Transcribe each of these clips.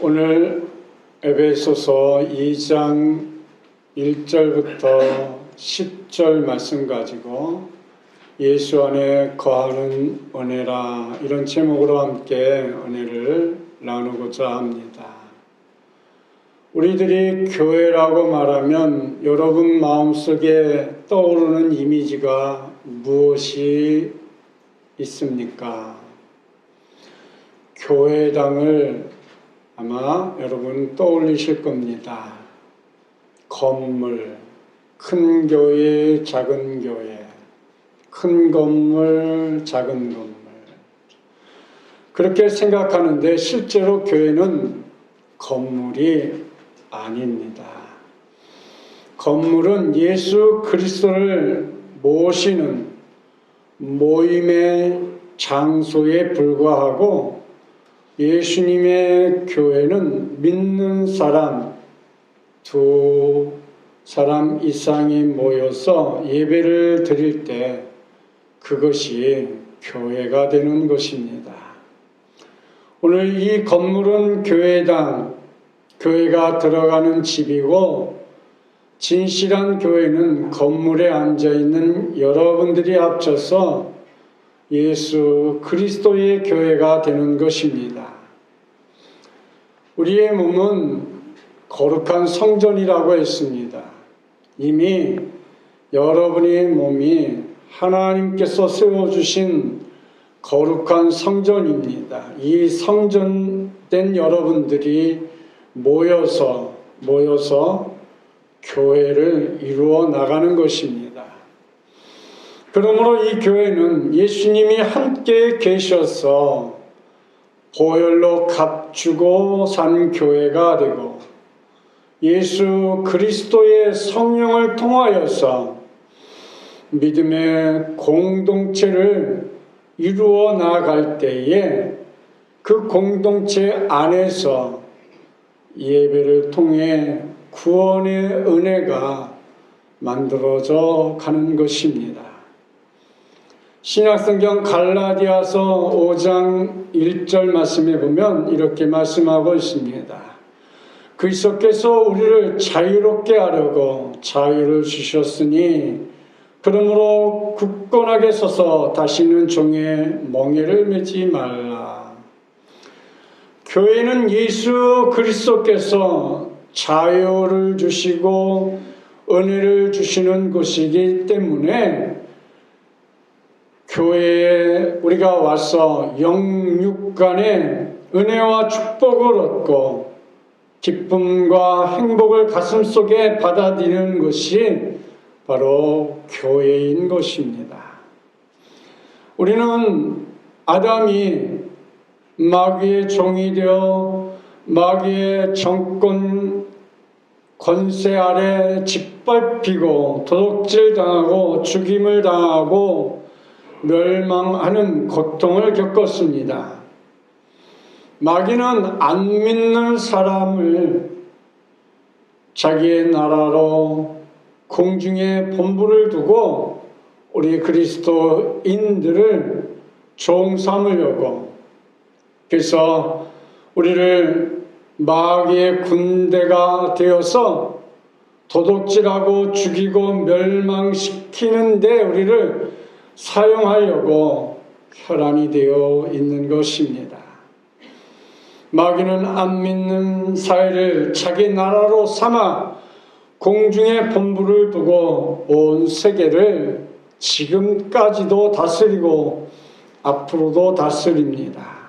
오늘 에베소서 2장 1절부터 10절 말씀 가지고 예수 안에 거하는 은혜라, 이런 제목으로 함께 은혜를 나누고자 합니다. 우리들이 교회라고 말하면 여러분 마음속에 떠오르는 이미지가 무엇이 있습니까? 교회당을 아마 여러분 떠올리실 겁니다. 건물, 큰 교회, 작은 교회, 큰 건물, 작은 건물. 그렇게 생각하는데 실제로 교회는 건물이 아닙니다. 건물은 예수 그리스도를 모시는 모임의 장소에 불과하고, 예수님의 교회는 믿는 사람, 두 사람 이상이 모여서 예배를 드릴 때 그것이 교회가 되는 것입니다. 오늘 이 건물은 교회당, 교회가 들어가는 집이고, 진실한 교회는 건물에 앉아있는 여러분들이 합쳐서 예수 그리스도의 교회가 되는 것입니다. 우리의 몸은 거룩한 성전이라고 했습니다. 이미 여러분의 몸이 하나님께서 세워주신 거룩한 성전입니다. 이 성전된 여러분들이 모여서 교회를 이루어 나가는 것입니다. 그러므로 이 교회는 예수님이 함께 계셔서 보혈로 값주고 산 교회가 되고, 예수 그리스도의 성령을 통하여서 믿음의 공동체를 이루어 나갈 때에 그 공동체 안에서 예배를 통해 구원의 은혜가 만들어져 가는 것입니다. 신약성경 갈라디아서 5장 1절 말씀에 보면 이렇게 말씀하고 있습니다. 그리스도께서 우리를 자유롭게 하려고 자유를 주셨으니 그러므로 굳건하게 서서 다시는 종의 멍에를 매지 말라. 교회는 예수 그리스도께서 자유를 주시고 은혜를 주시는 곳이기 때문에 교회에 우리가 와서 영육 간의 은혜와 축복을 얻고 기쁨과 행복을 가슴속에 받아들이는 것이 바로 교회인 것입니다. 우리는 아담이 마귀의 종이 되어 마귀의 정권 권세 아래 짓밟히고 도둑질 당하고 죽임을 당하고 멸망하는 고통을 겪었습니다. 마귀는 안 믿는 사람을 자기의 나라로 공중에 본부를 두고 우리 그리스도인들을 종 삼으려고, 그래서 우리를 마귀의 군대가 되어서 도둑질하고 죽이고 멸망시키는데 우리를 사용하려고 혈안이 되어 있는 것입니다. 마귀는 안 믿는 사회를 자기 나라로 삼아 공중에 본부를 두고 온 세계를 지금까지도 다스리고 앞으로도 다스립니다.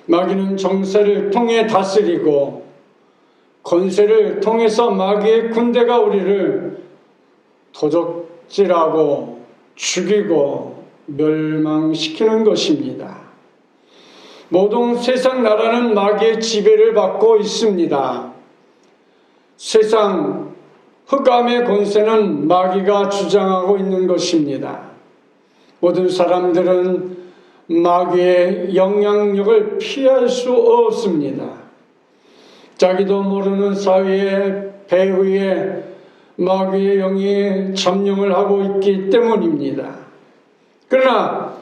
마귀는 정세를 통해 다스리고 권세를 통해서 마귀의 군대가 우리를 도적질하고 죽이고 멸망시키는 것입니다. 모든 세상 나라는 마귀의 지배를 받고 있습니다. 세상 흑암의 권세는 마귀가 주장하고 있는 것입니다. 모든 사람들은 마귀의 영향력을 피할 수 없습니다. 자기도 모르는 사회의 배후에 마귀의 영이 점령을 하고 있기 때문입니다. 그러나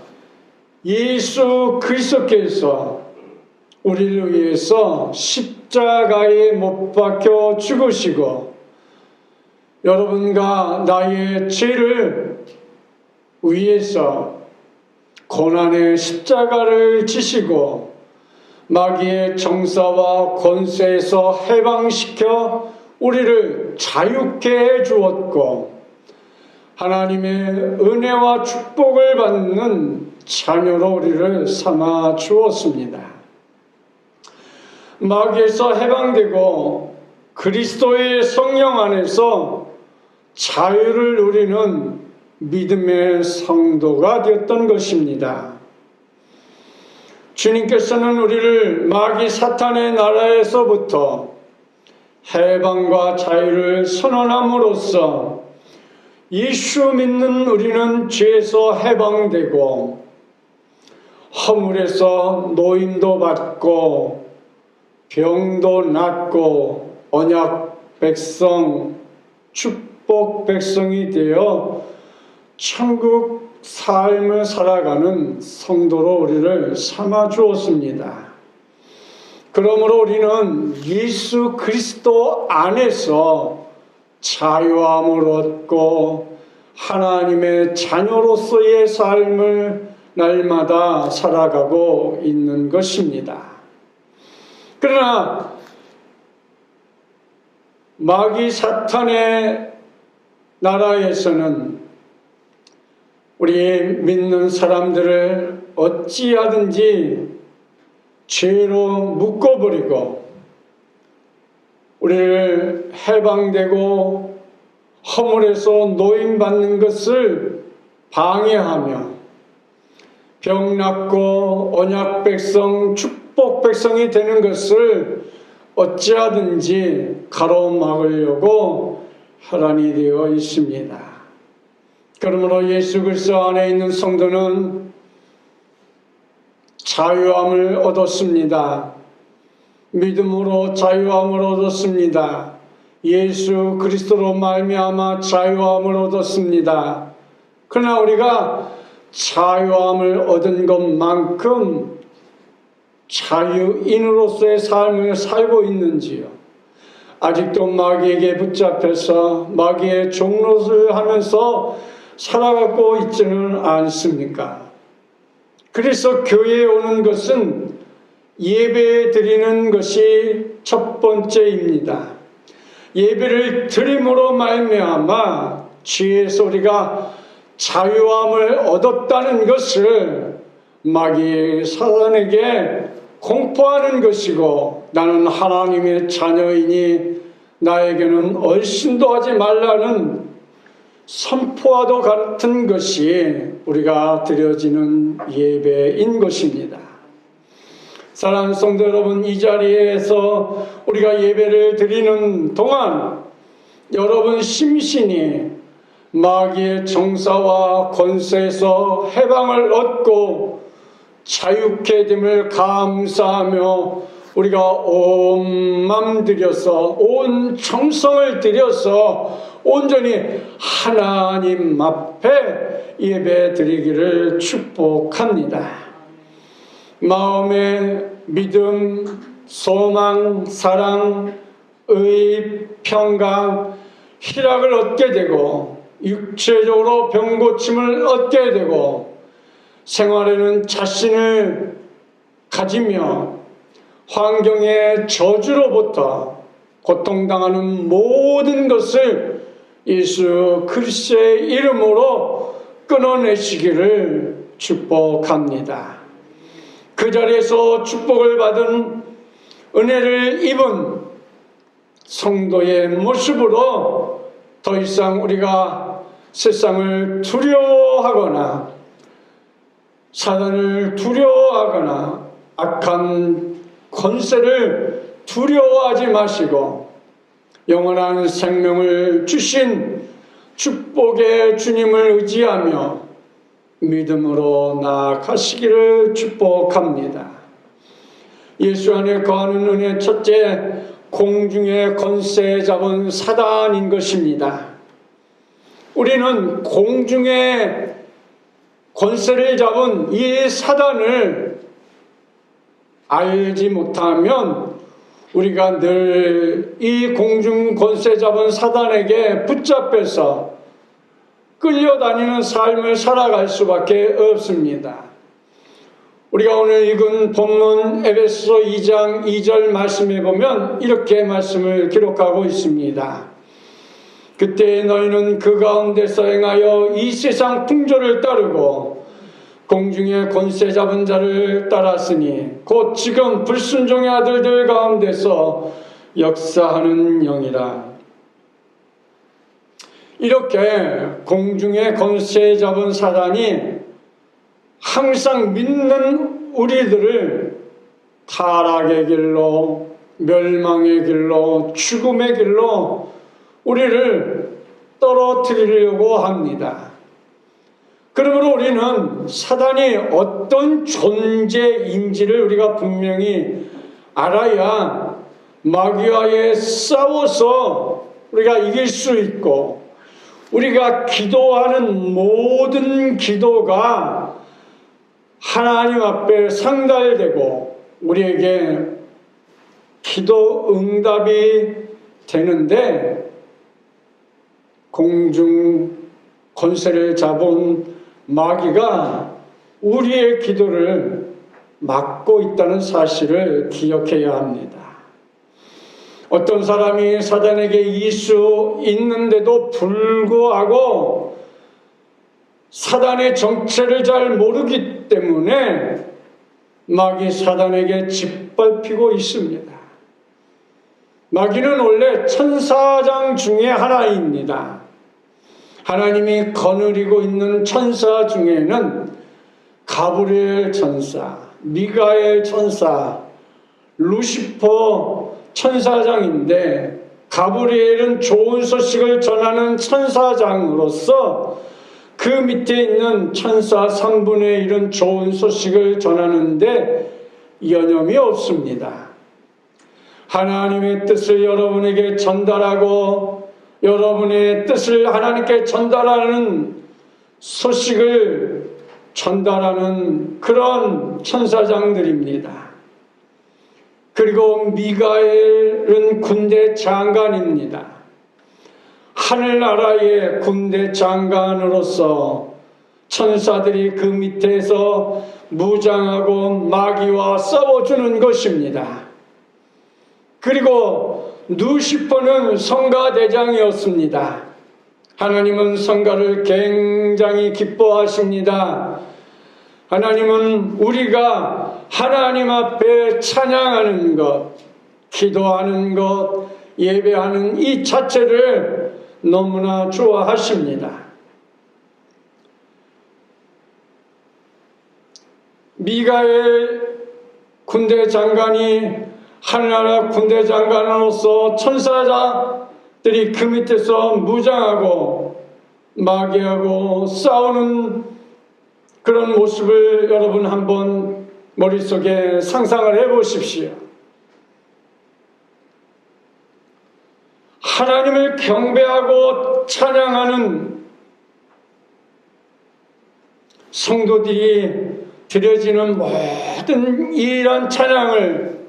예수 그리스도께서 우리를 위해서 십자가에 못 박혀 죽으시고 여러분과 나의 죄를 위해서 고난의 십자가를 지시고 마귀의 정사와 권세에서 해방시켜 우리를 자유케 해 주었고 하나님의 은혜와 축복을 받는 자녀로 우리를 삼아 주었습니다. 마귀에서 해방되고 그리스도의 성령 안에서 자유를 누리는 믿음의 성도가 되었던 것입니다. 주님께서는 우리를 마귀 사탄의 나라에서부터 해방과 자유를 선언함으로써 예수 믿는 우리는 죄에서 해방되고 허물에서 노임도 받고 병도 낫고 언약 백성, 축복 백성이 되어 천국 삶을 살아가는 성도로 우리를 삼아 주었습니다. 그러므로 우리는 예수 그리스도 안에서 자유함을 얻고 하나님의 자녀로서의 삶을 날마다 살아가고 있는 것입니다. 그러나 마귀 사탄의 나라에서는 우리 믿는 사람들을 어찌하든지 죄로 묶어버리고 우리를 해방되고 허물에서 노임받는 것을 방해하며 병 낫고 언약 백성, 축복 백성이 되는 것을 어찌하든지 가로막으려고 혈안이 되어 있습니다. 그러므로 예수 그리스도 안에 있는 성도는 자유함을 얻었습니다. 믿음으로 자유함을 얻었습니다. 예수 그리스도로 말미암아 자유함을 얻었습니다. 그러나 우리가 자유함을 얻은 것만큼 자유인으로서의 삶을 살고 있는지요? 아직도 마귀에게 붙잡혀서 마귀의 종노릇을 하면서 살아가고 있지는 않습니까? 그래서 교회에 오는 것은 예배 드리는 것이 첫 번째입니다. 예배를 드림으로 말미암아 죄에서 우리가 자유함을 얻었다는 것을 마귀 사단에게 공포하는 것이고 나는 하나님의 자녀이니 나에게는 얼씬도 하지 말라는 선포와도 같은 것이 우리가 드려지는 예배인 것입니다. 사랑하는 성도 여러분, 이 자리에서 우리가 예배를 드리는 동안 여러분 심신이 마귀의 정사와 권세에서 해방을 얻고 자유케 됨을 감사하며 우리가 온 맘 들여서 온 정성을 들여서 온전히 하나님 앞에 예배 드리기를 축복합니다. 마음의 믿음, 소망, 사랑, 의, 평강, 희락을 얻게 되고 육체적으로 병고침을 얻게 되고 생활에는 자신을 가지며 환경의 저주로부터 고통당하는 모든 것을 예수 그리스도의 이름으로 끊어내시기를 축복합니다. 그 자리에서 축복을 받은 은혜를 입은 성도의 모습으로 더 이상 우리가 세상을 두려워하거나 사단을 두려워하거나 악한 권세를 두려워하지 마시고 영원한 생명을 주신 축복의 주님을 의지하며 믿음으로 나아가시기를 축복합니다. 예수 안에 거하는 은혜 첫째, 공중의 권세 잡은 사단인 것입니다. 우리는 공중의 권세를 잡은 이 사단을 알지 못하면 우리가 늘 이 공중 권세 잡은 사단에게 붙잡혀서 끌려다니는 삶을 살아갈 수밖에 없습니다. 우리가 오늘 읽은 본문 에베소서 2장 2절 말씀에 보면 이렇게 말씀을 기록하고 있습니다. 그때 너희는 그 가운데서 행하여 이 세상 풍조를 따르고 공중의 권세 잡은 자를 따랐으니 곧 지금 불순종의 아들들 가운데서 역사하는 영이라. 이렇게 공중의 권세 잡은 사단이 항상 믿는 우리들을 타락의 길로, 멸망의 길로, 죽음의 길로 우리를 떨어뜨리려고 합니다. 그러므로 우리는 사단이 어떤 존재인지를 우리가 분명히 알아야 마귀와의 싸워서 우리가 이길 수 있고, 우리가 기도하는 모든 기도가 하나님 앞에 상달되고 우리에게 기도 응답이 되는데, 공중 권세를 잡은 마귀가 우리의 기도를 막고 있다는 사실을 기억해야 합니다. 어떤 사람이 사단에게 이길 수 있는데도 불구하고 사단의 정체를 잘 모르기 때문에 마귀 사단에게 짓밟히고 있습니다. 마귀는 원래 천사장 중에 하나입니다. 하나님이 거느리고 있는 천사 중에는 가브리엘 천사, 미가엘 천사, 루시퍼 천사장인데, 가브리엘은 좋은 소식을 전하는 천사장으로서 그 밑에 있는 천사 3분의 1은 좋은 소식을 전하는데 여념이 없습니다. 하나님의 뜻을 여러분에게 전달하고 여러분의 뜻을 하나님께 전달하는 소식을 전달하는 그런 천사장들입니다. 그리고 미가엘은 군대 장관입니다. 하늘나라의 군대 장관으로서 천사들이 그 밑에서 무장하고 마귀와 싸워주는 것입니다. 그리고 누시퍼는 성가대장이었습니다. 하나님은 성가를 굉장히 기뻐하십니다. 하나님은 우리가 하나님 앞에 찬양하는 것, 기도하는 것, 예배하는 이 자체를 너무나 좋아하십니다. 미가엘 군대 장관이 하늘나라 군대 장관으로서 천사들이 그 밑에서 무장하고 마귀하고 싸우는 그런 모습을 여러분 한번 머릿속에 상상을 해보십시오. 하나님을 경배하고 찬양하는 성도들이 드려지는 모든 이런 찬양을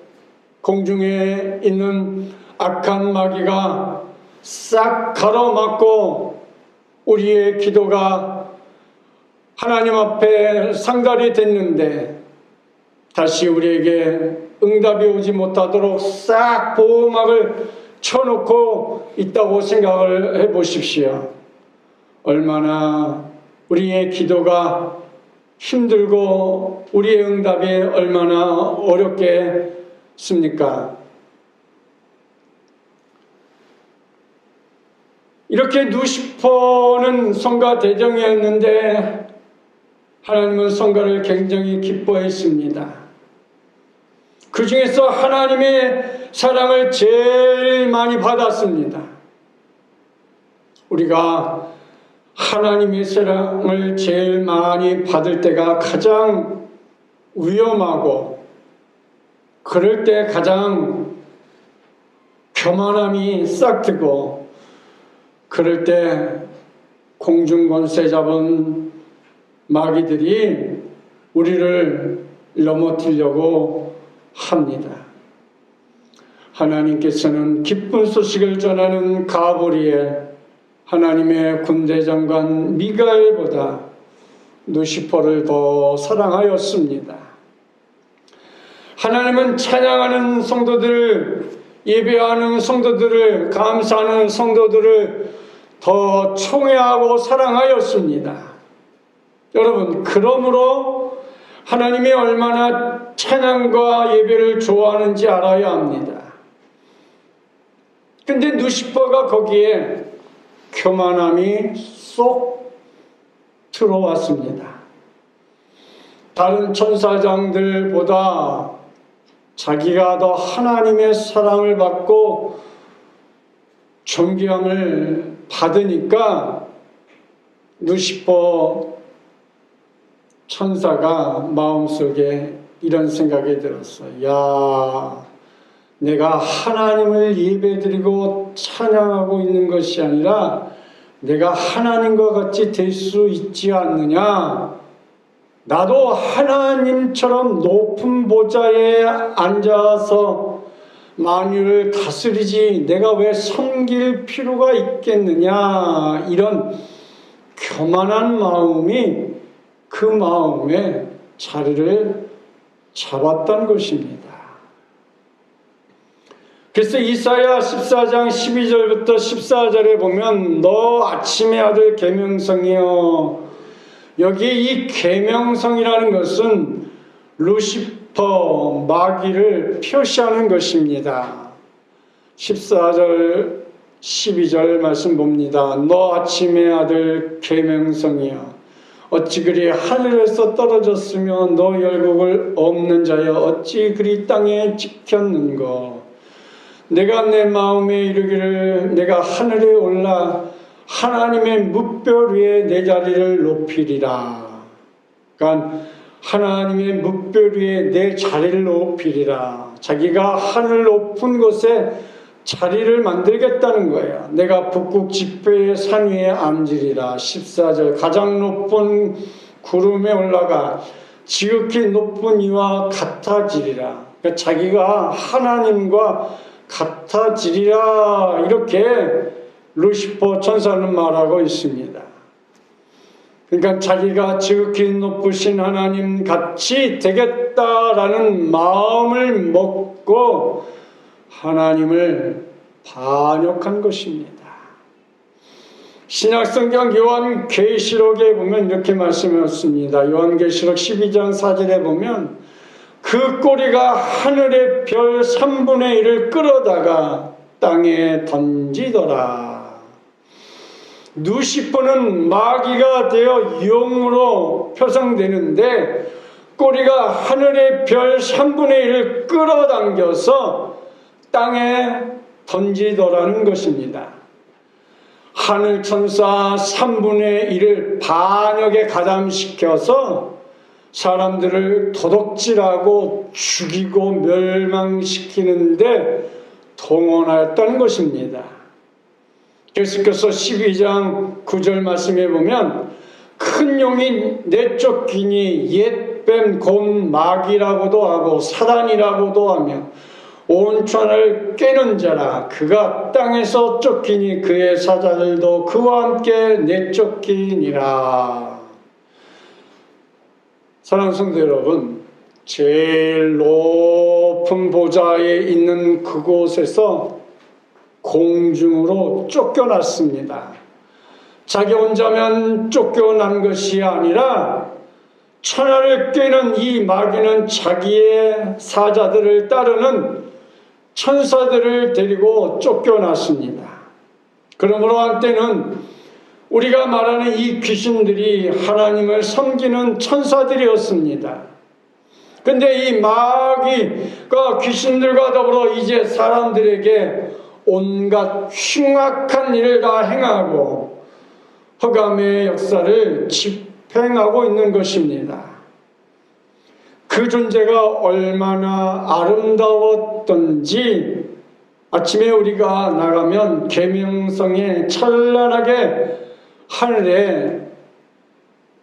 공중에 있는 악한 마귀가 싹 가로막고 우리의 기도가 하나님 앞에 상달이 됐는데 다시 우리에게 응답이 오지 못하도록 싹 보호막을 쳐놓고 있다고 생각을 해보십시오. 얼마나 우리의 기도가 힘들고 우리의 응답이 얼마나 어렵겠습니까? 이렇게 누시퍼는 성가 대장이었는데 하나님은 성가를 굉장히 기뻐했습니다. 그 중에서 하나님의 사랑을 제일 많이 받았습니다. 우리가 하나님의 사랑을 제일 많이 받을 때가 가장 위험하고 그럴 때 가장 교만함이 싹트고 그럴 때 공중권세 잡은 마귀들이 우리를 넘어뜨리려고 합니다. 하나님께서는 기쁜 소식을 전하는 가브리엘, 하나님의 군대장관 미가엘보다 루시퍼를 더 사랑하였습니다. 하나님은 찬양하는 성도들을, 예배하는 성도들을, 감사하는 성도들을 더 총애하고 사랑하였습니다. 여러분, 그러므로 하나님이 얼마나 찬양과 예배를 좋아하는지 알아야 합니다. 근데 루시퍼가 거기에 교만함이 쏙 들어왔습니다. 다른 천사장들보다 자기가 더 하나님의 사랑을 받고 존귀함을 받으니까 루시퍼 천사가 마음속에 이런 생각이 들었어요. 야, 내가 하나님을 예배드리고 찬양하고 있는 것이 아니라 내가 하나님과 같이 될 수 있지 않느냐? 나도 하나님처럼 높은 보좌에 앉아서 만유를 다스리지 내가 왜 섬길 필요가 있겠느냐? 이런 교만한 마음이 그 마음에 자리를 잡았던 것입니다. 그래서 이사야 14장 12절부터 14절에 보면 너 아침의 아들 계명성이여, 여기에 이 계명성이라는 것은 루시퍼 마귀를 표시하는 것입니다. 14절 12절 말씀 봅니다. 너 아침의 아들 계명성이여, 어찌 그리 하늘에서 떨어졌으며 너 열국을 없는 자여 어찌 그리 땅에 찍혔는고. 내가 내 마음에 이르기를 내가 하늘에 올라 하나님의 뭇별 위에 내 자리를 높이리라. 그러니까 하나님의 뭇별 위에 내 자리를 높이리라. 자기가 하늘 높은 곳에 자리를 만들겠다는 거예요. 내가 북극 지폐의 산 위에 앉으리라. 14절 가장 높은 구름에 올라가 지극히 높은 이와 같아지리라. 그러니까 자기가 하나님과 같아지리라, 이렇게 루시퍼 천사는 말하고 있습니다. 그러니까 자기가 지극히 높으신 하나님 같이 되겠다라는 마음을 먹고 하나님을 반역한 것입니다. 신약성경 요한계시록에 보면 이렇게 말씀하셨습니다. 요한계시록 12장 4절에 보면 그 꼬리가 하늘의 별 3분의 1을 끌어다가 땅에 던지더라. 루시퍼는 마귀가 되어 영으로 표상되는데 꼬리가 하늘의 별 3분의 1을 끌어당겨서 땅에 던지더라는 것입니다. 하늘 천사 3분의 1을 반역에 가담시켜서 사람들을 도둑질하고 죽이고 멸망시키는데 동원하였다는 것입니다. 계속해서 12장 9절 말씀에 보면 큰 용이 내쫓기니 옛뱀 곧 마귀라고도 하고 사단이라고도 하며 온천을 깨는 자라. 그가 땅에서 쫓기니 그의 사자들도 그와 함께 내쫓기니라. 사랑하는 성도 여러분, 제일 높은 보좌에 있는 그곳에서 공중으로 쫓겨났습니다. 자기 혼자면 쫓겨난 것이 아니라 천하를 깨는 이 마귀는 자기의 사자들을 따르는 천사들을 데리고 쫓겨났습니다. 그러므로 한때는 우리가 말하는 이 귀신들이 하나님을 섬기는 천사들이었습니다. 근데 이 마귀가 귀신들과 더불어 이제 사람들에게 온갖 흉악한 일을 다 행하고 흑암의 역사를 집행하고 있는 것입니다. 그 존재가 얼마나 아름다웠던지 아침에 우리가 나가면 계명성에 찬란하게 하늘에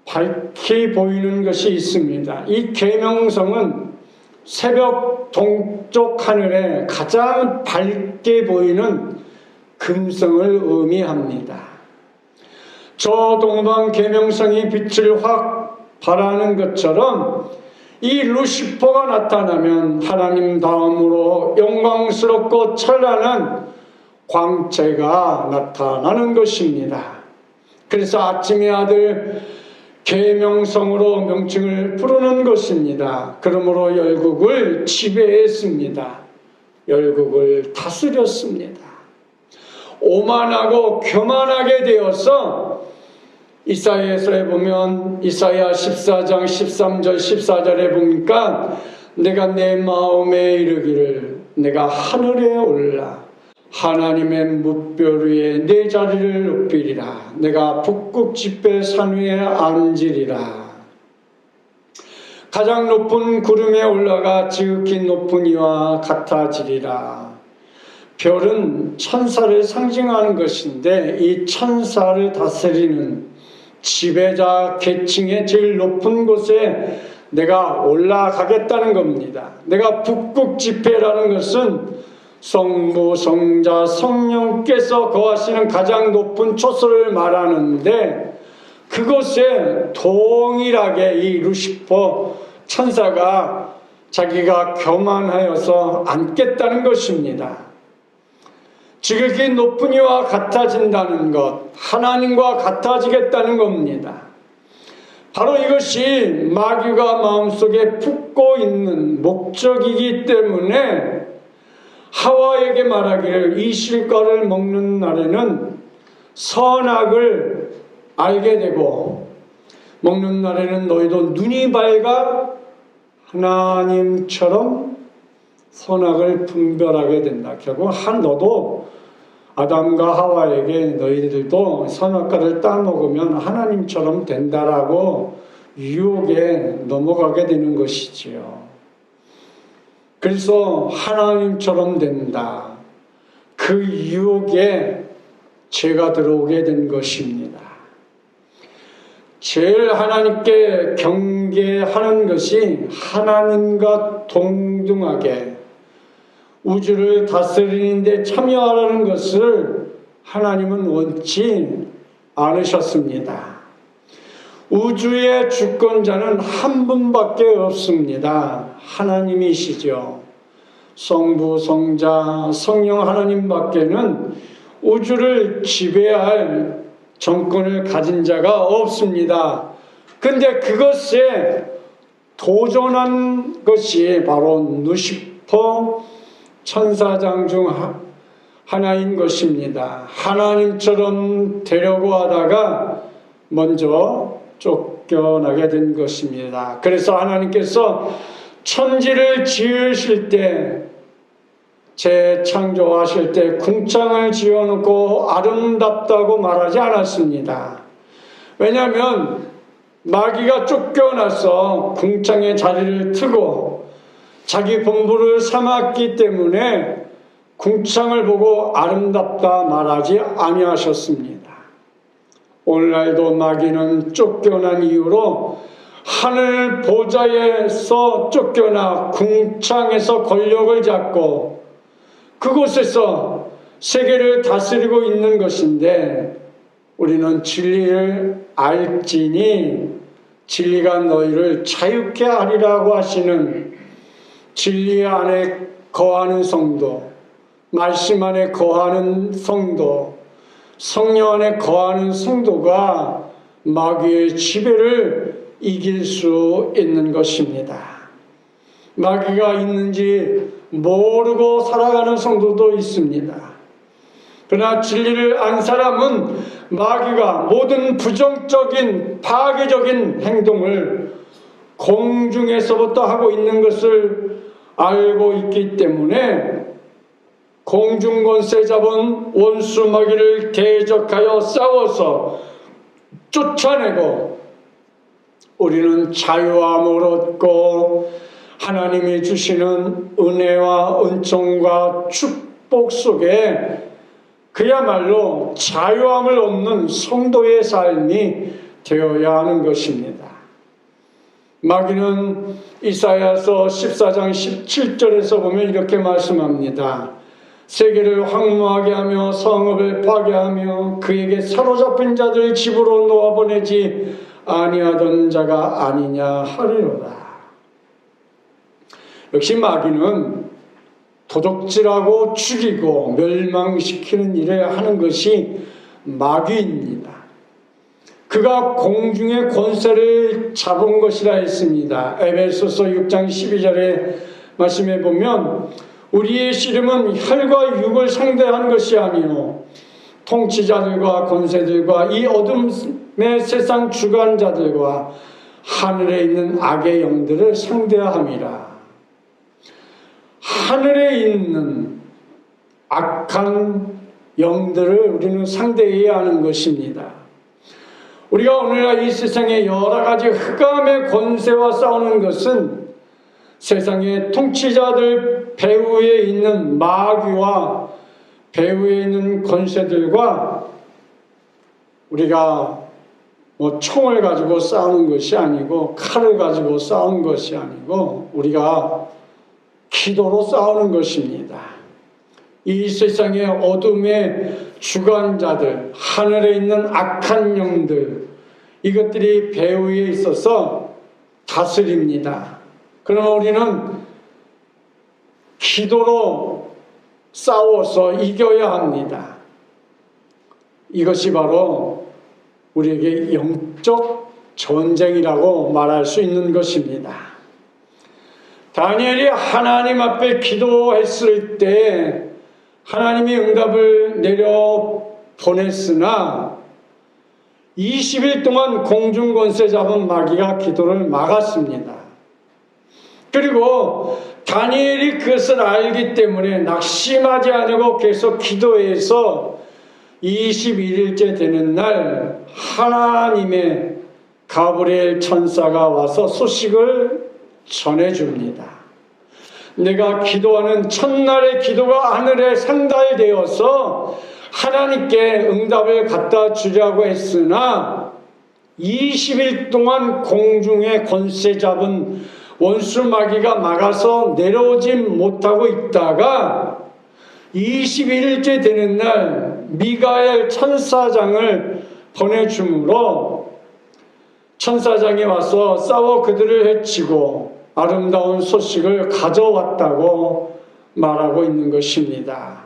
밝히 보이는 것이 있습니다. 이 계명성은 새벽 동쪽 하늘에 가장 밝게 보이는 금성을 의미합니다. 저 동방 계명성이 빛을 확 발하는 것처럼 이 루시퍼가 나타나면 하나님 다음으로 영광스럽고 찬란한 광채가 나타나는 것입니다. 그래서 아침의 아들 계명성으로 명칭을 부르는 것입니다. 그러므로 열국을 지배했습니다. 열국을 다스렸습니다. 오만하고 교만하게 되어서 이사야서에 보면 이사야 14장 13절 14절에 보니까 내가 내 마음에 이르기를 내가 하늘에 올라 하나님의 뭇별 위에 내 자리를 높이리라. 내가 북극 지폐 산 위에 앉으리라. 가장 높은 구름에 올라가 지극히 높은 이와 같아지리라. 별은 천사를 상징하는 것인데 이 천사를 다스리는 지배자 계층의 제일 높은 곳에 내가 올라가겠다는 겁니다. 내가 북극 지폐라는 것은 성부, 성자, 성령께서 거하시는 가장 높은 초소를 말하는데 그곳에 동일하게 이 루시퍼 천사가 자기가 교만하여서 앉겠다는 것입니다. 지극히 높은 이와 같아진다는 것, 하나님과 같아지겠다는 겁니다. 바로 이것이 마귀가 마음속에 품고 있는 목적이기 때문에 하와에게 말하기를 이 실과를 먹는 날에는 선악을 알게 되고 먹는 날에는 너희도 눈이 밝아 하나님처럼 선악을 분별하게 된다. 결국 너도 아담과 하와에게 너희들도 선악과를 따먹으면 하나님처럼 된다라고 유혹에 넘어가게 되는 것이지요. 그래서 하나님처럼 된다. 그 유혹에 죄가 들어오게 된 것입니다. 제일 하나님께 경계하는 것이 하나님과 동등하게 우주를 다스리는 데 참여하라는 것을 하나님은 원치 않으셨습니다. 우주의 주권자는 한 분밖에 없습니다. 하나님이시죠. 성부, 성자, 성령 하나님밖에는 우주를 지배할 정권을 가진 자가 없습니다. 근데 그것에 도전한 것이 바로 루시퍼 천사장 중 하나인 것입니다. 하나님처럼 되려고 하다가 먼저 쫓겨나게 된 것입니다. 그래서 하나님께서 천지를 지으실 때, 재창조하실 때 궁창을 지어놓고 아름답다고 말하지 않았습니다. 왜냐하면 마귀가 쫓겨나서 궁창의 자리를 트고 자기 본부를 삼았기 때문에 궁창을 보고 아름답다 말하지 아니하셨습니다. 오늘날도 마귀는 쫓겨난 이유로 하늘 보좌에서 쫓겨나 궁창에서 권력을 잡고 그곳에서 세계를 다스리고 있는 것인데 우리는 진리를 알지니 진리가 너희를 자유케 하리라고 하시는 진리 안에 거하는 성도, 말씀 안에 거하는 성도, 성령 안에 거하는 성도가 마귀의 지배를 이길 수 있는 것입니다. 마귀가 있는지 모르고 살아가는 성도도 있습니다. 그러나 진리를 안 사람은 마귀가 모든 부정적인 파괴적인 행동을 공중에서부터 하고 있는 것을 알고 있기 때문에 공중권세 잡은 원수 마귀를 대적하여 싸워서 쫓아내고 우리는 자유함을 얻고 하나님이 주시는 은혜와 은총과 축복 속에 그야말로 자유함을 얻는 성도의 삶이 되어야 하는 것입니다. 마귀는 이사야서 14장 17절에서 보면 이렇게 말씀합니다. 세계를 황무하게 하며 성읍을 파괴하며 그에게 사로잡힌 자들 집으로 놓아보내지 아니하던 자가 아니냐 하리로다. 역시 마귀는 도적질하고 죽이고 멸망시키는 일을 하는 것이 마귀입니다. 그가 공중의 권세를 잡은 것이라 했습니다. 에베소서 6장 12절에 말씀해 보면 우리의 씨름은 혈과 육을 상대하는 것이 아니요 통치자들과 권세들과 이 어둠의 세상 주관자들과 하늘에 있는 악의 영들을 상대함이라. 하늘에 있는 악한 영들을 우리는 상대해야 하는 것입니다. 우리가 오늘날 이 세상의 여러 가지 흑암의 권세와 싸우는 것은 세상의 통치자들 배후에 있는 마귀와 배후에 있는 권세들과 우리가 총을 가지고 싸우는 것이 아니고 칼을 가지고 싸우는 것이 아니고 우리가 기도로 싸우는 것입니다. 이 세상의 어둠의 주관자들, 하늘에 있는 악한 영들, 이것들이 배후에 있어서 다스립니다. 그러나 우리는 기도로 싸워서 이겨야 합니다. 이것이 바로 우리에게 영적 전쟁이라고 말할 수 있는 것입니다. 다니엘이 하나님 앞에 기도했을 때 하나님이 응답을 내려 보냈으나 20일 동안 공중권세 잡은 마귀가 기도를 막았습니다. 그리고 다니엘이 그것을 알기 때문에 낙심하지 않고 계속 기도해서 21일째 되는 날 하나님의 가브리엘 천사가 와서 소식을 전해줍니다. 내가 기도하는 첫날의 기도가 하늘에 상달되어서 하나님께 응답을 갖다 주려고 했으나 20일 동안 공중에 권세 잡은 원수 마귀가 막아서 내려오지 못하고 있다가 21일째 되는 날 미가엘 천사장을 보내주므로 천사장이 와서 싸워 그들을 해치고 아름다운 소식을 가져왔다고 말하고 있는 것입니다.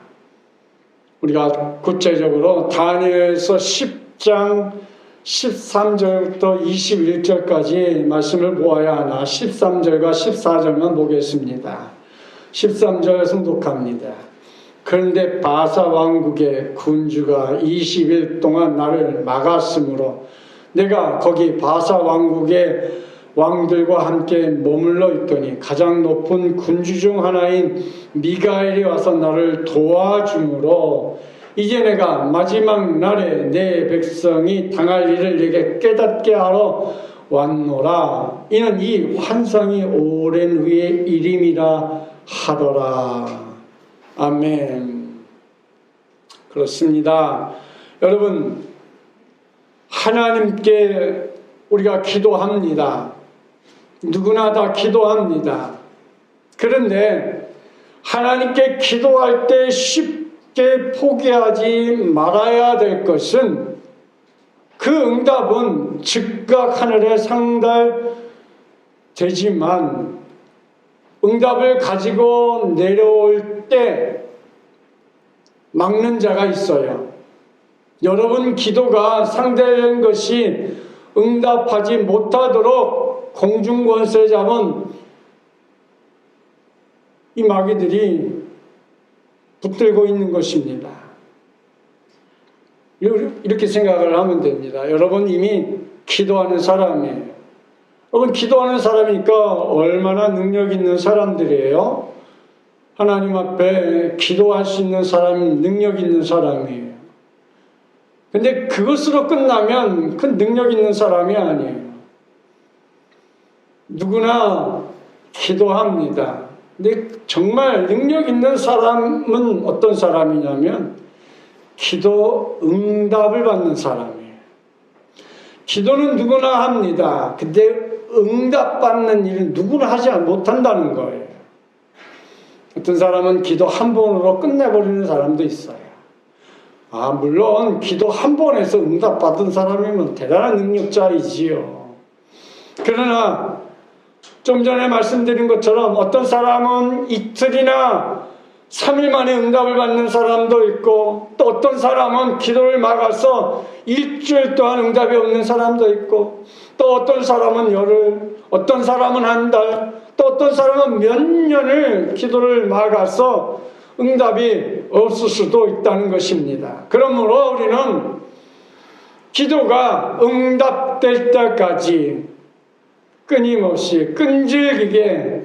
우리가 구체적으로 다니엘서 10장 13절부터 21절까지 말씀을 보아야 하나 13절과 14절만 보겠습니다. 13절 성독합니다. 그런데 바사 왕국의 군주가 20일 동안 나를 막았으므로 내가 거기 바사 왕국의 왕들과 함께 머물러 있더니 가장 높은 군주 중 하나인 미가엘이 와서 나를 도와주므로 이제 내가 마지막 날에 내 백성이 당할 일을 내게 깨닫게 하러 왔노라. 이는 이 환상이 오랜 후의 일임이라 하더라. 아멘. 그렇습니다. 여러분, 하나님께 우리가 기도합니다. 누구나 다 기도합니다. 그런데 하나님께 기도할 때 쉽게 포기하지 말아야 될 것은 그 응답은 즉각 하늘에 상달되지만 응답을 가지고 내려올 때 막는 자가 있어요. 여러분 기도가 상달된 것이 응답하지 못하도록 공중권세 잡은 이 마귀들이 붙들고 있는 것입니다. 이렇게 생각을 하면 됩니다. 여러분 이미 기도하는 사람이에요. 여러분 기도하는 사람이니까 얼마나 능력 있는 사람들이에요. 하나님 앞에 기도할 수 있는 사람, 능력 있는 사람이에요. 근데 그것으로 끝나면 그 능력 있는 사람이 아니에요. 누구나 기도합니다. 근데 정말 능력 있는 사람은 어떤 사람이냐면 기도 응답을 받는 사람이에요. 기도는 누구나 합니다. 근데 응답받는 일은 누구나 하지 못한다는 거예요. 어떤 사람은 기도 한 번으로 끝내버리는 사람도 있어요. 물론 기도 한 번에서 응답받은 사람이면 대단한 능력자이지요. 그러나 좀 전에 말씀드린 것처럼 어떤 사람은 이틀이나 3일 만에 응답을 받는 사람도 있고, 또 어떤 사람은 기도를 막아서 일주일 동안 응답이 없는 사람도 있고, 또 어떤 사람은 열흘, 어떤 사람은 한 달, 또 어떤 사람은 몇 년을 기도를 막아서 응답이 없을 수도 있다는 것입니다. 그러므로 우리는 기도가 응답될 때까지 끊임없이 끈질기게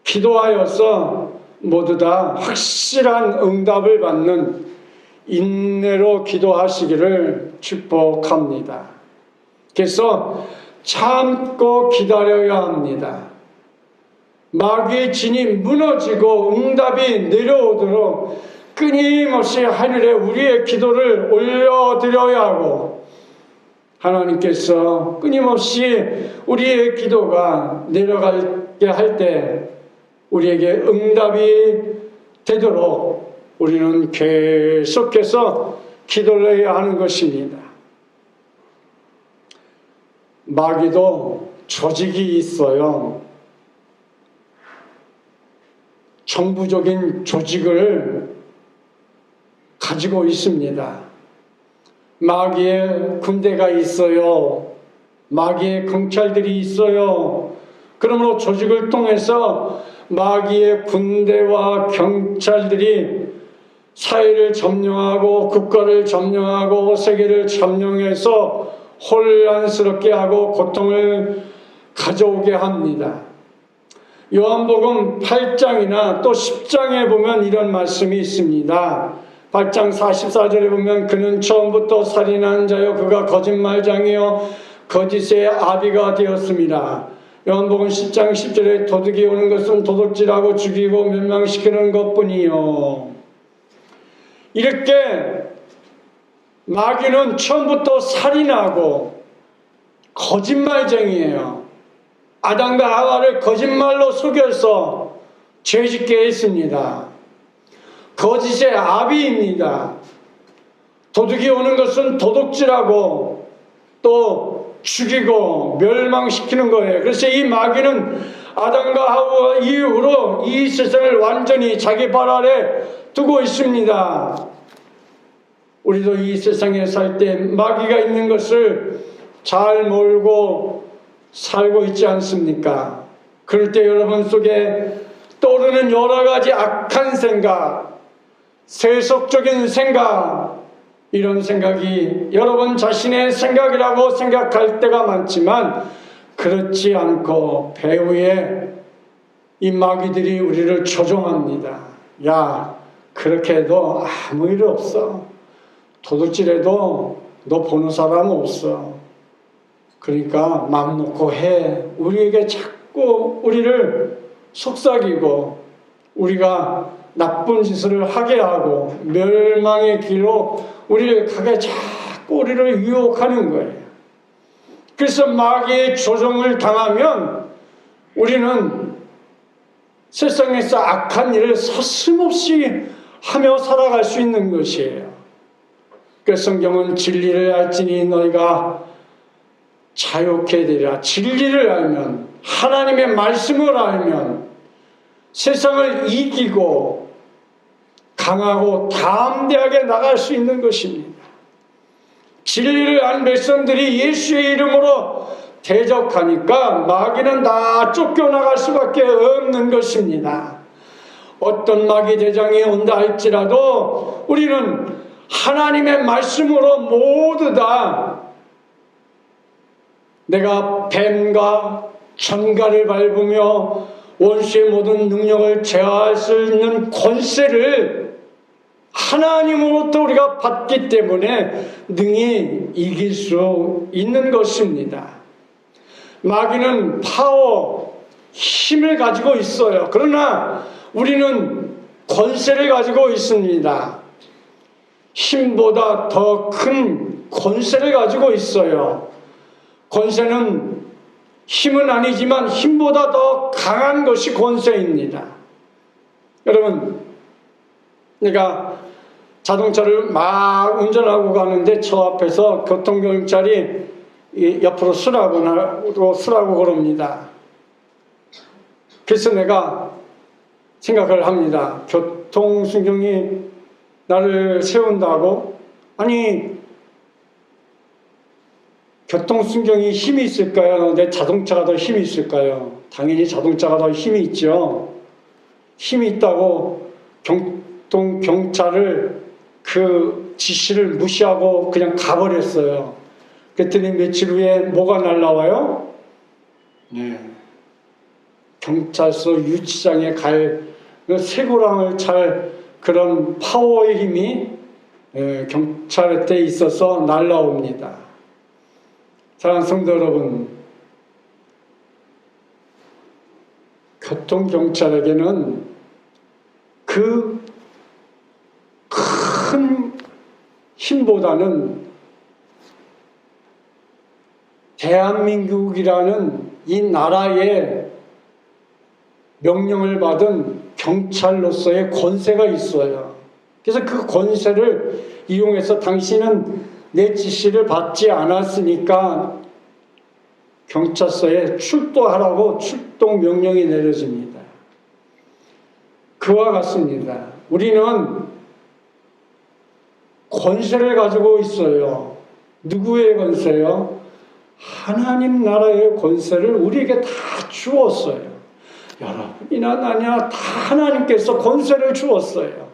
기도하여서 모두 다 확실한 응답을 받는 인내로 기도하시기를 축복합니다. 그래서 참고 기다려야 합니다. 마귀의 진이 무너지고 응답이 내려오도록 끊임없이 하늘에 우리의 기도를 올려드려야 하고, 하나님께서 끊임없이 우리의 기도가 내려가게 할 때 우리에게 응답이 되도록 우리는 계속해서 기도를 해야 하는 것입니다. 마귀도 조직이 있어요. 정부적인 조직을 가지고 있습니다. 마귀의 군대가 있어요. 마귀의 경찰들이 있어요. 그러므로 조직을 통해서 마귀의 군대와 경찰들이 사회를 점령하고 국가를 점령하고 세계를 점령해서 혼란스럽게 하고 고통을 가져오게 합니다. 요한복음 8장이나 또 10장에 보면 이런 말씀이 있습니다. 8장 44절에 보면 그는 처음부터 살인한 자요 그가 거짓말장이요 거짓의 아비가 되었습니다. 요한복음 10장 10절에 도둑이 오는 것은 도둑질하고 죽이고 멸망시키는 것뿐이요. 이렇게 마귀는 처음부터 살인하고 거짓말쟁이에요. 아담과 하와를 거짓말로 속여서 죄짓게 했습니다. 거짓의 아비입니다. 도둑이 오는 것은 도둑질하고 또 죽이고 멸망시키는 거예요. 그래서 이 마귀는 아담과 하와 이후로 이 세상을 완전히 자기 발 아래 두고 있습니다. 우리도 이 세상에 살 때 마귀가 있는 것을 잘 모르고 살고 있지 않습니까? 그럴 때 여러분 속에 떠오르는 여러 가지 악한 생각, 세속적인 생각, 이런 생각이 여러분 자신의 생각이라고 생각할 때가 많지만 그렇지 않고 배후에 이 마귀들이 우리를 조종합니다. 야, 그렇게 해도 아무 일 없어. 도둑질해도 너 보는 사람 없어. 그러니까 마음 놓고 해. 우리에게 자꾸 우리를 속삭이고 우리가 나쁜 짓을 하게 하고 멸망의 길로 우리를 가게 자꾸 우리를 유혹하는 거예요. 그래서 마귀의 조종을 당하면 우리는 세상에서 악한 일을 서슴없이 하며 살아갈 수 있는 것이에요. 그래서 성경은 진리를 알지니 너희가 자유케 되리라. 진리를 알면, 하나님의 말씀을 알면 세상을 이기고 강하고 담대하게 나갈 수 있는 것입니다. 진리를 안 백성들이 예수의 이름으로 대적하니까 마귀는 다 쫓겨나갈 수밖에 없는 것입니다. 어떤 마귀 대장이 온다 할지라도 우리는 하나님의 말씀으로 모두 다 내가 뱀과 전갈을 밟으며 원수의 모든 능력을 제어할 수 있는 권세를 하나님으로부터 우리가 받기 때문에 능히 이길 수 있는 것입니다. 마귀는 파워, 힘을 가지고 있어요. 그러나 우리는 권세를 가지고 있습니다. 힘보다 더 큰 권세를 가지고 있어요. 권세는 힘은 아니지만 힘보다 더 강한 것이 권세입니다. 여러분, 내가 자동차를 막 운전하고 가는데 저 앞에서 교통경찰이 옆으로 쓰라고 그럽니다. 그래서 내가 생각을 합니다. 교통순경이 나를 세운다고? 아니, 교통순경이 힘이 있을까요? 내 자동차가 더 힘이 있을까요? 당연히 자동차가 더 힘이 있죠. 힘이 있다고 경찰을 그 지시를 무시하고 그냥 가버렸어요. 그랬더니 며칠 후에 뭐가 날라와요? 네. 경찰서 유치장에 갈 쇠고랑을 찰 그런 파워의 힘이 경찰한테 있어서 날라옵니다. 사랑하는 성도 여러분, 교통경찰에게는 그 큰 힘보다는 대한민국이라는 이 나라의 명령을 받은 경찰로서의 권세가 있어요. 그래서 그 권세를 이용해서 당신은 내 지시를 받지 않았으니까 경찰서에 출동하라고 출동 명령이 내려집니다. 그와 같습니다. 우리는 권세를 가지고 있어요. 누구의 권세요? 하나님 나라의 권세를 우리에게 다 주었어요. 여러분이나 나냐 다 하나님께서 권세를 주었어요.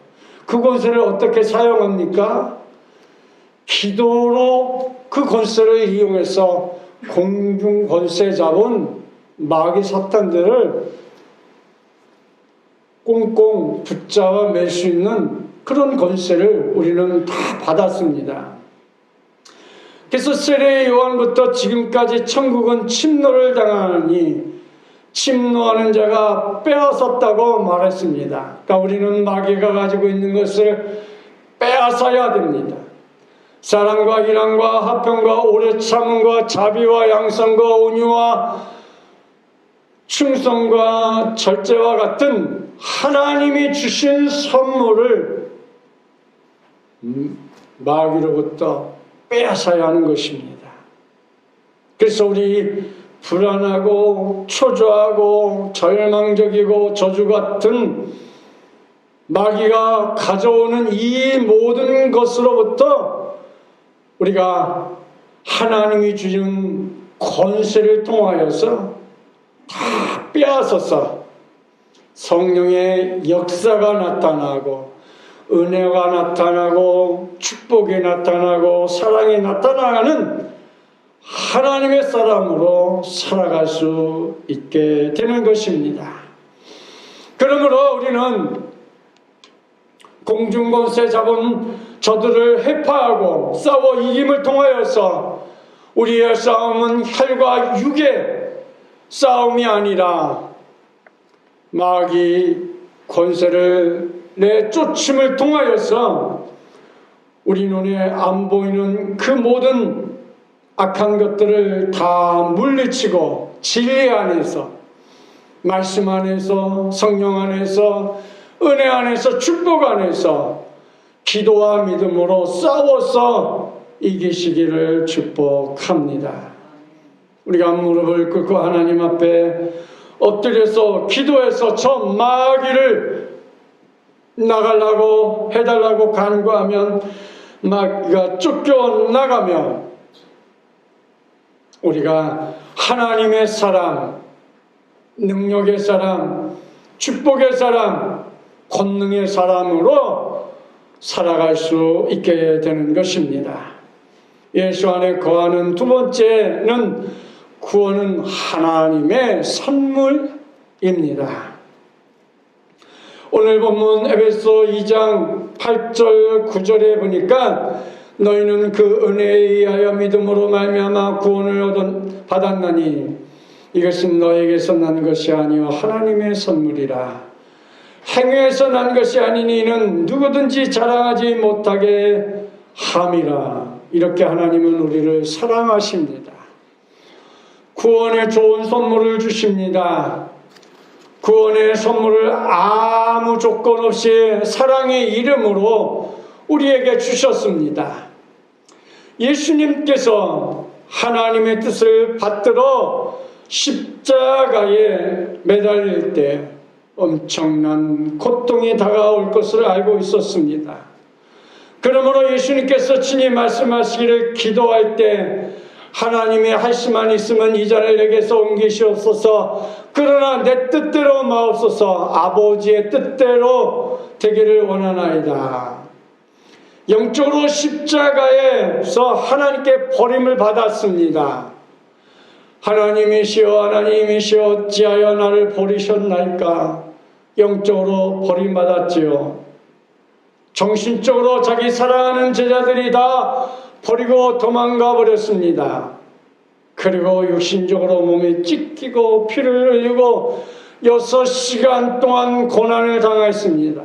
그 권세를 어떻게 사용합니까? 기도로 그 권세를 이용해서 공중 권세 잡은 마귀 사탄들을 꽁꽁 붙잡아 맬 수 있는 그런 권세를 우리는 다 받았습니다. 그래서 세례 요한부터 지금까지 천국은 침노를 당하니 침노하는 자가 빼앗았다고 말했습니다. 그러니까 우리는 마귀가 가지고 있는 것을 빼앗아야 됩니다. 사랑과 일함과 화평과 오래 참음과 자비와 양선과 온유와 충성과 절제와 같은 하나님이 주신 선물을 마귀로부터 빼앗아야 하는 것입니다. 그래서 우리 불안하고 초조하고 절망적이고 저주 같은 마귀가 가져오는 이 모든 것으로부터 우리가 하나님이 주신 권세를 통하여서 다 빼앗아서 성령의 역사가 나타나고 은혜가 나타나고 축복이 나타나고 사랑이 나타나는 하나님의 사람으로 살아갈 수 있게 되는 것입니다. 그러므로 우리는 공중권세 잡은 저들을 해파하고 싸워 이김을 통하여서 우리의 싸움은 혈과 육의 싸움이 아니라 마귀 권세를 내쫓음을 통하여서 우리 눈에 안 보이는 그 모든 악한 것들을 다 물리치고 진리 안에서 말씀 안에서 성령 안에서 은혜 안에서 축복 안에서 기도와 믿음으로 싸워서 이기시기를 축복합니다. 우리가 무릎을 꿇고 하나님 앞에 엎드려서 기도해서 저 마귀를 나가려고 해달라고 간구하면 마귀가 쫓겨나가면 우리가 하나님의 사람, 능력의 사람, 축복의 사람, 권능의 사람으로 살아갈 수 있게 되는 것입니다. 예수 안에 거하는 두 번째는 구원은 하나님의 선물입니다. 오늘 본문 에베소 2장 8절 9절에 보니까 너희는 그 은혜에 의하여 믿음으로 말미암아 구원을 받았나니 이것은 너에게서 난 것이 아니요 하나님의 선물이라. 행위에서 난 것이 아니니 이는 누구든지 자랑하지 못하게 함이라. 이렇게 하나님은 우리를 사랑하십니다. 구원의 좋은 선물을 주십니다. 구원의 선물을 아무 조건 없이 사랑의 이름으로 우리에게 주셨습니다. 예수님께서 하나님의 뜻을 받들어 십자가에 매달릴 때 엄청난 고통이 다가올 것을 알고 있었습니다. 그러므로 예수님께서 친히 말씀하시기를 기도할 때 하나님이 할 수만 있으면 이 잔을 내게서 옮기시옵소서. 그러나 내 뜻대로 마옵소서. 아버지의 뜻대로 되기를 원하나이다. 영적으로 십자가에서 하나님께 버림을 받았습니다. 하나님이시여 하나님이시여 어찌하여 나를 버리셨나이까. 영적으로 버림받았지요. 정신적으로 자기 사랑하는 제자들이 다 버리고 도망가 버렸습니다. 그리고 육신적으로 몸이 찢기고 피를 흘리고 6시간 동안 고난을 당했습니다.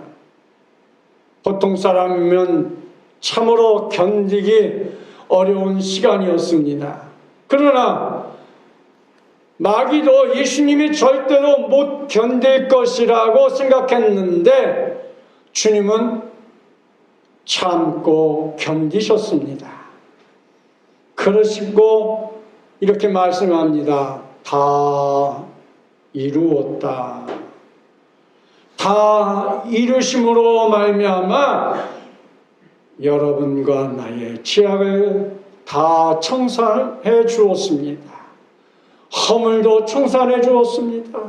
보통 사람이면 참으로 견디기 어려운 시간이었습니다. 그러나 마귀도 예수님이 절대로 못 견딜 것이라고 생각했는데 주님은 참고 견디셨습니다. 그러시고 이렇게 말씀합니다. 다 이루었다. 다 이루심으로 말미암아 여러분과 나의 죄악을 다 청산해 주었습니다. 허물도 청산해 주었습니다.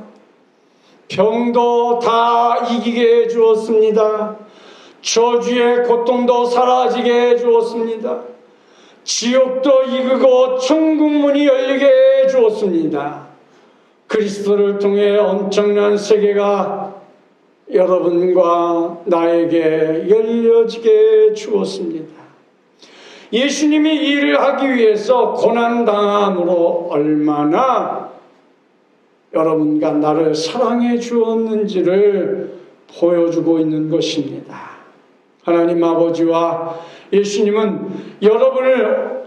병도 다 이기게 해 주었습니다. 저주의 고통도 사라지게 해 주었습니다. 지옥도 이기고 천국문이 열리게 해 주었습니다. 그리스도를 통해 엄청난 세계가 여러분과 나에게 열려지게 해 주었습니다. 예수님이 이 일을 하기 위해서 고난당함으로 얼마나 여러분과 나를 사랑해 주었는지를 보여주고 있는 것입니다. 하나님 아버지와 예수님은 여러분을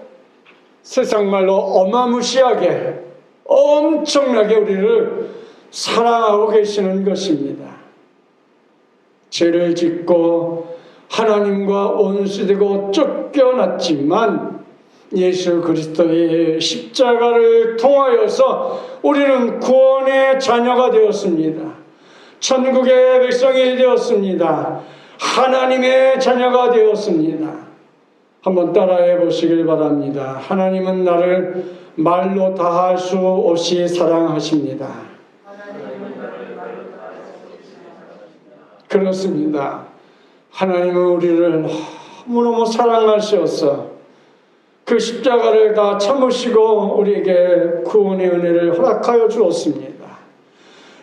세상 말로 어마무시하게 엄청나게 우리를 사랑하고 계시는 것입니다. 죄를 짓고 하나님과 원수되고 쫓겨났지만 예수 그리스도의 십자가를 통하여서 우리는 구원의 자녀가 되었습니다. 천국의 백성이 되었습니다. 하나님의 자녀가 되었습니다. 한번 따라해 보시길 바랍니다. 하나님은 나를 말로 다할 수 없이 사랑하십니다. 그렇습니다. 하나님은 우리를 너무너무 사랑하셔서 그 십자가를 다 참으시고 우리에게 구원의 은혜를 허락하여 주었습니다.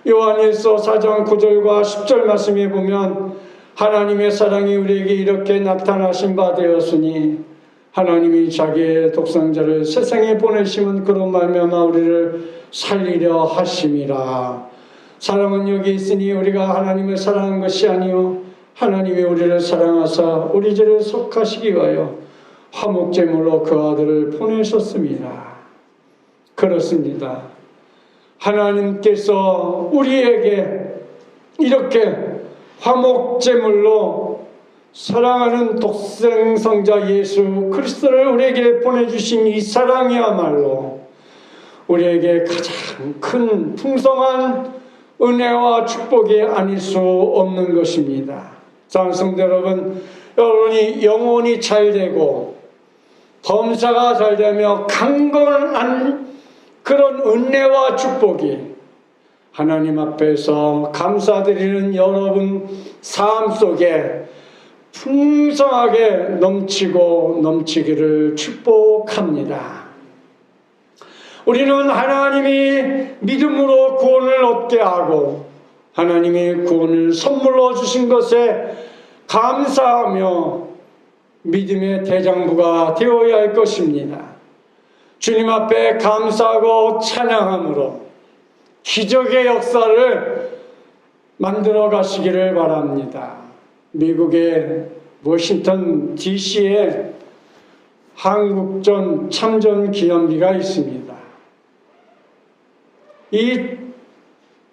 요한일서 4장 9절과 10절 말씀에 보면 하나님의 사랑이 우리에게 이렇게 나타나신 바 되었으니 하나님이 자기의 독생자를 세상에 보내심은 그로 말미암아 우리를 살리려 하심이라. 사랑은 여기 있으니 우리가 하나님을 사랑한 것이 아니요 하나님이 우리를 사랑하사 우리 죄를 속하시기 위하여 화목제물로 그 아들을 보내셨습니다. 그렇습니다. 하나님께서 우리에게 이렇게 화목제물로 사랑하는 독생성자 예수 그리스도를 우리에게 보내주신 이 사랑이야말로 우리에게 가장 큰 풍성한 은혜와 축복이 아닐 수 없는 것입니다. 장성대 여러분, 여러분이 영혼이 잘되고 범사가 잘되며 강건한 그런 은혜와 축복이 하나님 앞에서 감사드리는 여러분 삶 속에 풍성하게 넘치고 넘치기를 축복합니다. 우리는 하나님이 믿음으로 구원을 얻게 하고 하나님이 구원을 선물로 주신 것에 감사하며 믿음의 대장부가 되어야 할 것입니다. 주님 앞에 감사하고 찬양함으로 기적의 역사를 만들어 가시기를 바랍니다. 미국의 워싱턴 DC에 한국전 참전 기념비가 있습니다. 이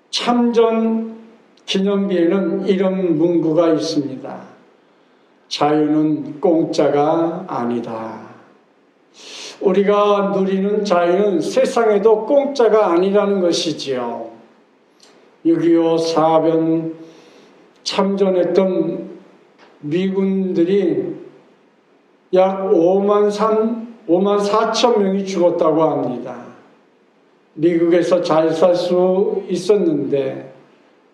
참전 기념비에는 이런 문구가 있습니다. 자유는 공짜가 아니다. 우리가 누리는 자유는 세상에도 공짜가 아니라는 것이지요. 6.25 사변 참전했던 미군들이 약 5만 4천 명이 죽었다고 합니다. 미국에서 잘 살 수 있었는데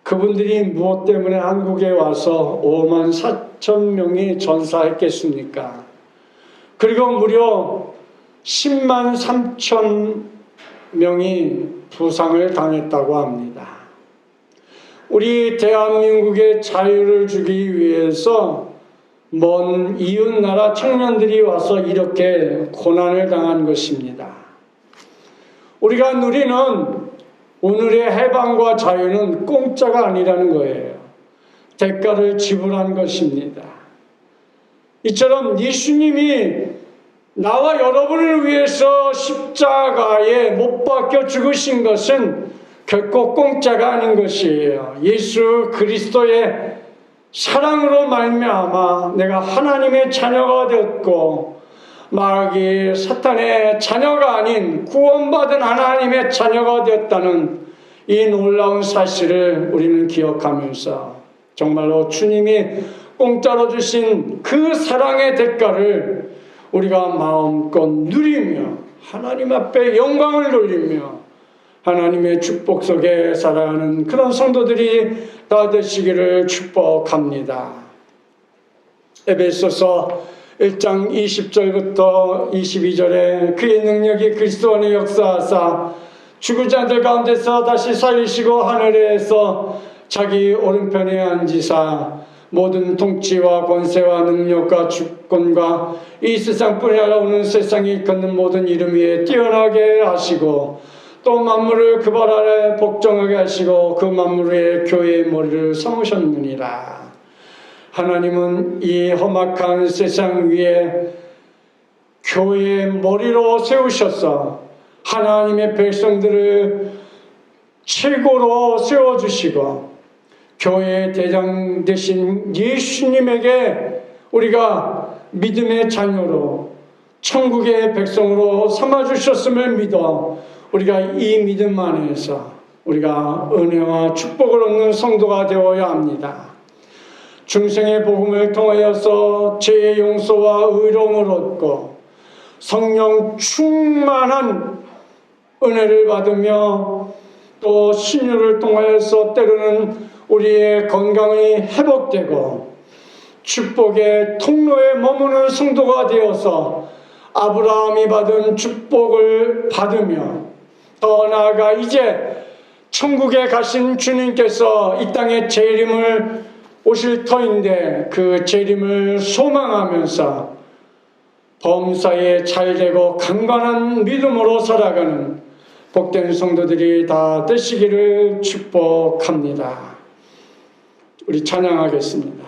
그분들이 무엇 때문에 한국에 와서 5만 4천 명이 전사했겠습니까? 그리고 무려 10만 3천 명이 부상을 당했다고 합니다. 우리 대한민국의 자유를 주기 위해서 먼 이웃나라 청년들이 와서 이렇게 고난을 당한 것입니다. 우리가 누리는 오늘의 해방과 자유는 공짜가 아니라는 거예요. 대가를 지불한 것입니다. 이처럼 예수님이 나와 여러분을 위해서 십자가에 못 박혀 죽으신 것은 결코 공짜가 아닌 것이에요. 예수 그리스도의 사랑으로 말미암아 내가 하나님의 자녀가 되었고 마귀 사탄의 자녀가 아닌 구원받은 하나님의 자녀가 되었다는 이 놀라운 사실을 우리는 기억하면서 정말로 주님이 공짜로 주신 그 사랑의 대가를 우리가 마음껏 누리며 하나님 앞에 영광을 돌리며 하나님의 축복 속에 살아가는 그런 성도들이 다 되시기를 축복합니다. 에베소서 1장 20절부터 22절에 그의 능력이 그리스도 안에 역사하사 죽은 자들 가운데서 다시 살리시고 하늘에서 자기 오른편에 앉으사 모든 통치와 권세와 능력과 주권과 이 세상뿐이 아니라 오는 세상에 일컫는 모든 이름 위에 뛰어나게 하시고 또 만물을 그 발 아래 복종하게 하시고 그 만물 위에 교회의 머리를 삼으셨느니라. 하나님은 이 험악한 세상 위에 교회의 머리로 세우셔서 하나님의 백성들을 최고로 세워주시고 교회의 대장 되신 예수님에게 우리가 믿음의 자녀로 천국의 백성으로 삼아주셨음을 믿어 우리가 이 믿음 안에서 우리가 은혜와 축복을 얻는 성도가 되어야 합니다. 중생의 복음을 통하여서 죄의 용서와 의로움을 얻고 성령 충만한 은혜를 받으며 또 신유를 통하여서 때로는 우리의 건강이 회복되고 축복의 통로에 머무는 성도가 되어서 아브라함이 받은 축복을 받으며 더 나아가 이제 천국에 가신 주님께서 이 땅에 재림을 오실 터인데 그 재림을 소망하면서 범사에 잘되고 강건한 믿음으로 살아가는 복된 성도들이 다 되시기를 축복합니다. 우리 찬양하겠습니다.